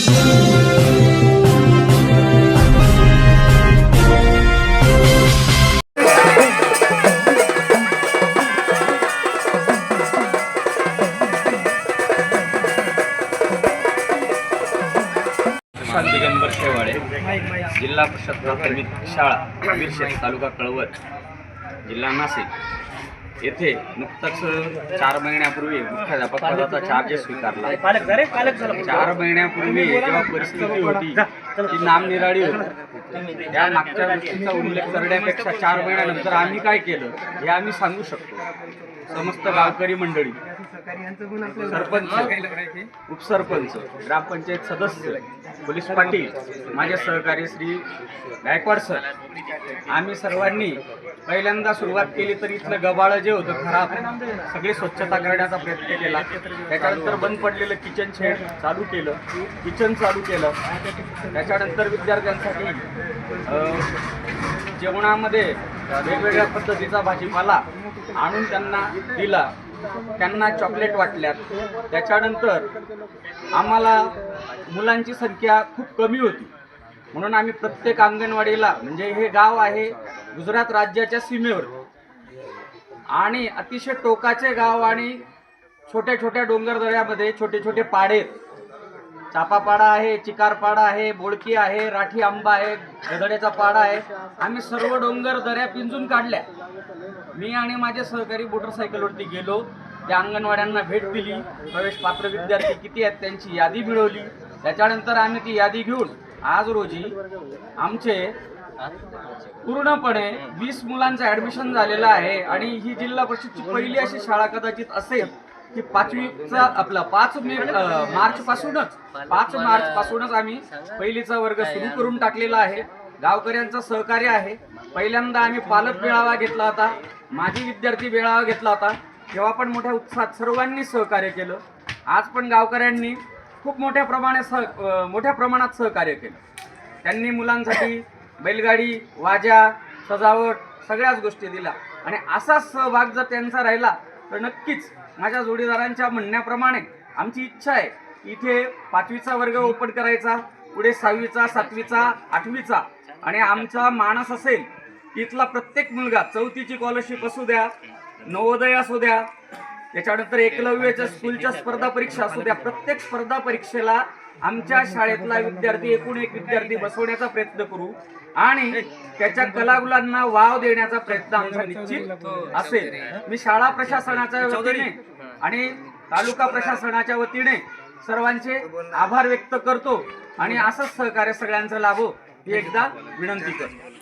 दिगंबर शेवाळे, जिल्हा परिषद प्राथमिक शाळा मिरशेत, तालुका कळवत, जिल्हा नाशिक येथे नुकताच 4 महिन्यापूर्वी मुख्याध्यापक पदाचा चार्ज स्वीकारला। 4 महिन्यापूर्वी जेव्हा परिस्थिती होती ती नामनिराळी होती, त्या मागच्या गोष्टीचा उल्लेख करण्यापेक्षा 4 महिन्यानंतर आम्ही काय केलं हे आम्ही सांगू शकतो। समस्त गावकरी मंडळी, सरपंच, उपसरपंच, ग्रामपंचायत सदस्य, पोलीस पाटील, माझे सहकारी श्री गायकवाड सर, आम्ही सर्वांनी पहिल्यांदा सुरुवात केली तर इथलं गबाळ जे होतं खराब सगळी स्वच्छता करण्याचा प्रयत्न केला। त्याच्यानंतर बंद पडलेलं किचन शेड चालू केलं, किचन चालू केलं। त्याच्यानंतर विद्यार्थ्यांसाठी जेवणामध्ये वेगवेगळ्या पद्धतीचा भाजीपाला आणून त्यांना दिला, त्यांना चॉकलेट वाटल्यात। त्याच्यानंतर आम्हाला मुलांची संख्या खूप कमी होती, म्हणून आम्ही प्रत्येक अंगणवाडीला, म्हणजे हे गाव आहे गुजरात राज्याच्या सीमेवर आणि अतिशय टोकाचे गाव आणि छोट्या छोट्या डोंगरदऱ्यामध्ये छोटे छोटे पाडे, चापापाडा आहे, चिकारपाडा आहे, बोडकी आहे, राठी आंबा आहे, गदड्याचा पाडा आहे। आम्ही सर्व डोंगर दऱ्या पिंजून काढल्या। मी आणि माझे सहकारी मोटरसायकलवरती गेलो, त्या अंगणवाड्यांना भेट दिली, प्रवेश पात्र विद्यार्थी किती आहेत त्यांची यादी मिळवली। त्याच्यानंतर आम्ही ती यादी घेऊन आज रोजी आमचे पूर्णपणे 20 मुलांचं ॲडमिशन झालेलं आहे आणि ही जिल्हा परिषदची पहिली अशी शाळा कदाचित असेल की 5वीचा आपला 5 मार्च पासूनच आम्ही पहिलीचा वर्ग सुरू करून टाकलेला आहे। गावकऱ्यांचं सहकार्य आहे। पहिल्यांदा आम्ही पालक मेळावा घेतला होता, माजी विद्यार्थी मेळावा घेतला होता, तेव्हा पण मोठ्या उत्साहात सर्वांनी सहकार्य केलं। आज पण गावकऱ्यांनी खूप मोठ्या प्रमाणात सहकार्य केलं। त्यांनी मुलांसाठी बैलगाडी, वाजा, सजावट सगळ्याच गोष्टी दिल्या आणि असाच सहभाग जर त्यांचा राहिला तर नक्कीच माझ्या जोडीदारांच्या म्हणण्याप्रमाणे आमची इच्छा आहे इथे 5वीचा वर्ग ओपन करायचा, पुढे 6वीचा, 7वीचा, 8वीचा आणि आमचा मानस असेल इथला प्रत्येक मुलगा 4थीची स्कॉलरशिप असू द्या, नवोदय असू द्या, त्याच्यानंतर एकलव्याच्या स्कूलच्या स्पर्धा परीक्षा असू द्या, प्रत्येक स्पर्धा परीक्षेला आमच्या शाळेतला विद्यार्थी एकूण एक विद्यार्थी बसवण्याचा प्रयत्न करू आणि त्याच्या कलागुलांना वाव देण्याचा प्रयत्न आमचा निश्चित असेल। मी शाळा प्रशासनाच्या वतीने आणि तालुका प्रशासनाच्या वतीने सर्वांचे आभार व्यक्त करतो आणि असंच सहकार्य सगळ्यांचं लाभो ही एकदा विनंती करतो।